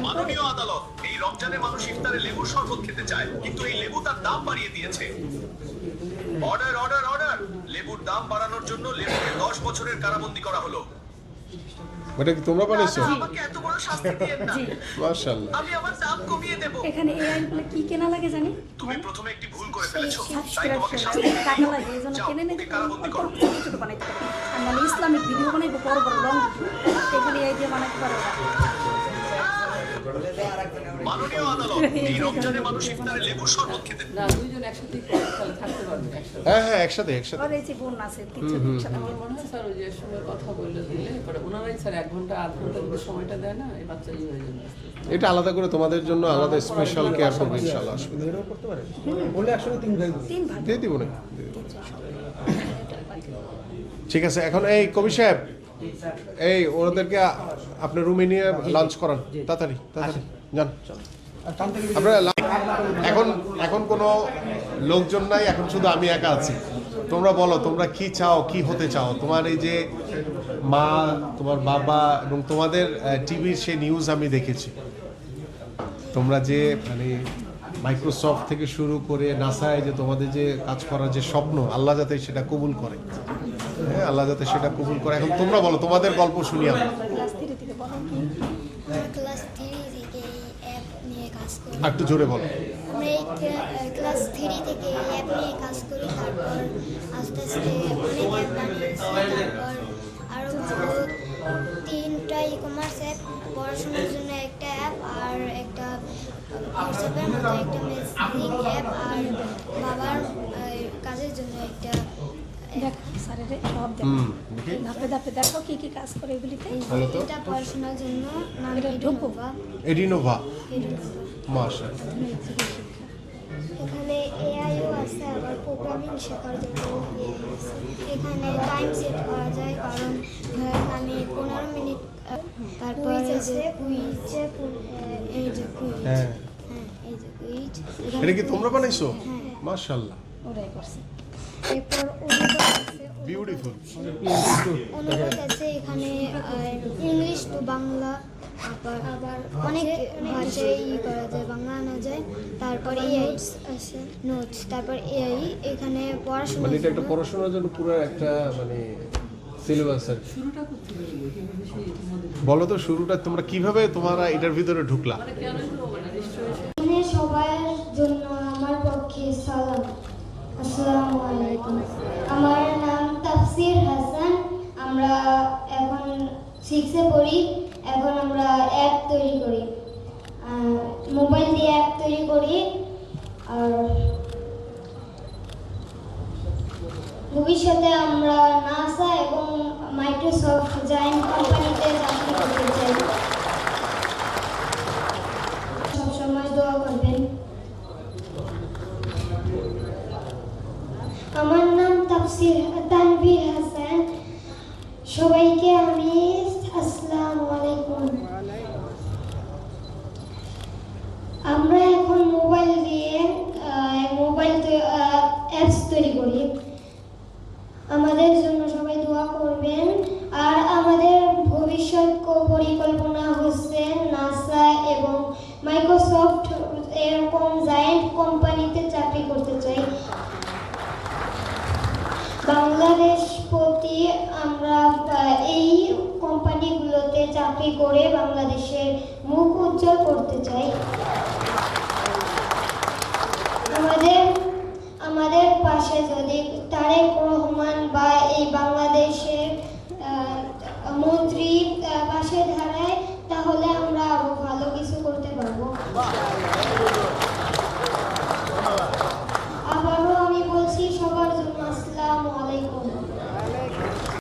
মাননীয় আদালত, এই রমজানে মানুষ ইফতারে লেবুর শরবত খেতে চায়, কিন্তু এই লেবু তার দাম বাড়িয়ে দিয়েছে। Order order order! লেবুর দাম বাড়ানোর জন্য লেবুকে 10 বছরের কারাবন্দী করা হলো। এটা কি তোমরা বানাইছো? আমাকে এত বড় শাস্তি দিয়েন না। মাশাআল্লাহ। আমি আমার দাম কমিয়ে দেব। এখানে এই আইনগুলো কি কেনা লাগে জানি? তুমি প্রথমে একটি ভুল করে ফেলেছো, তাই সাবস্ক্রাইব তোমাকে করে শাস্তি দিতে টাকা লাগে, এই জন্য কিনে নিতে কারাবন্দী করো। ছোট ছোট বানাইতে পারে। আর নাহলে ইসলামিক ভিডিও বানাইবো বড় বড় লং ভিডিও, এখানে এই দিয়ে বানাইতে পারে ওরা। মাননীয় আদালত, এই রমজানে মানুষ ইফতারে লেবুর শরবত খেতে না, দুইজন একসাথে তাহলে থাকতে পারবে একসাথে। হ্যাঁ একসাথে আর এই যে বোন আছে তিনজন একসাথে আমার মনে হয় স্যার ওই যে সময় কথা বললে দিলে পরে ওনারাই স্যার 1 ঘন্টা আধ ঘন্টা যদি সময়টা দেয় না, এই বাচ্চা হয়ে যাবে আস্তে আস্তে। এটা আলাদা করে তোমাদের জন্য আলাদা স্পেশাল কেয়ার করবে ইনশাআল্লাহ। বেরও করতে পারে বলে একসঙ্গে 3 ভাই তিন ভাগ। দিয়ে দিব না। ঠিক আছে, এখন এই কবি সাহেব, এই ওদেরকে আপনার রুমে নিয়ে লাঞ্চ করান, তাড়াতাড়ি তাড়াতাড়ি যান। আর কাম থেকে আপনারা এখন এখন কোনো লোকজন নাই, এখন শুধু আমি একা আছি। তোমরা বলো তোমরা কি চাও, কি হতে চাও? তোমার এই যে মা, তোমার বাবা এবং তোমাদের টিভির সেই নিউজ আমি দেখেছি, তোমরা যে মানে মাইক্রোসফট থেকে শুরু করে নাসায় যে তোমাদের যে কাজ করার যে স্বপ্ন, আল্লাহ যাতে সেটা কবুল করে। হ্যাঁ, আল্লাহ যাতে সেটা কবুল করে। এখন তোমরা বলো, তোমাদের গল্প শুনি আমরা। ক্লাস 3 থেকে বলো কি? ক্লাস 3 থেকে অ্যাপ নিয়ে কাজ করি। একটু জোরে বলো। আমরা এই ক্লাস 3 থেকে অ্যাপ নিয়ে কাজ করি, তারপর আস্তে আস্তে অনেক অ্যাপ বানিয়েছি, তারপর আরও ভালো 3টা ই-কমার্স অ্যাপ, পড়াশোনার জন্য একটা অ্যাপ, আর একটা হোয়াটসঅ্যাপের মতো একটা মেসেজিং অ্যাপ, আর বাবার কাজের জন্য একটা দেখ স্যারের সব দেখ, দেখি। ধাপে ধাপে দেখো কি কি কাজ করে এগুলিতে। বলো তো। এটা পড়াশোনার জন্য নাম এটা ঢুকবো। এডিনোভা, মাশাআল্লাহ। এখানে এআইও আছে, আবার প্রোগ্রামিং শেখার জন্য এখানে টাইম সেট করা যায়, কারণ ধরেন আমি 15 মিনিট, তারপর আছে কুইজে, এই যে কুইজ, হ্যাঁ, হ্যাঁ এই যে কুইজ, এটা কি তোমরা বানাইছো? মাশাআল্লাহ, ওরাই করছে। এরপর অনুবাদ আছে, বিউটিফুল। অনুবাদ আছে এখানে ইংলিশ টু বাংলা, আবার অনেক ভাষায় করা যায়, বাংলা আনা যায়। তারপর এআই আছে, নোটস, তারপর এআই এখানে মানে পড়াশোনার এটা একটা জন্য। পড়াশোনার জন্য পুরো একটা মানে সিলেবাস আর কি। শুরুটা করতে হবে কিভাবে সেই ইতিমধ্যে বলো তো শুরুটা তোমরা কিভাবে তোমরা এটার ভিতরে ঢুকলা? মানে কেনই তো মানে নিশ্চয়ই এখানে সবার জন্য আমার পক্ষে সালাম, আসসালামু আলাইকুম। আমার নাম তাফসির হাসান। আমরা এখন 6-এ পড়ি। এখন আমরা অ্যাপ তৈরি করি, মোবাইল দিয়ে অ্যাপ তৈরি করি। আর ভবিষ্যতে আমরা নাসা এবং মাইক্রোসফট জায়ান্ট কোম্পানিতে চাকরি করতে চাই। সবসময় দোয়া করবেন। আমার নাম তানভীর হাসান। সবাইকে আমি আসসালামু আলাইকুম। আমরা এখন মোবাইল দিয়ে অ্যাপস তৈরি করি। আমাদের জন্য সবাই দোয়া করবেন। আর আমাদের ভবিষ্যৎ পরিকল্পনা হচ্ছে নাসা এবং মাইক্রোসফট এরকম জায়ান্ট কোম্পানিতে চাকরি করতে চাই। বাংলাদেশ প্রতি আমরা এই কোম্পানিগুলোতে চাকরি করে বাংলাদেশের মুখ উজ্জ্বল করতে চাই। আমাদের পাশে যদি তারেক রহমান বা এই বাংলাদেশের মন্ত্রী পাশে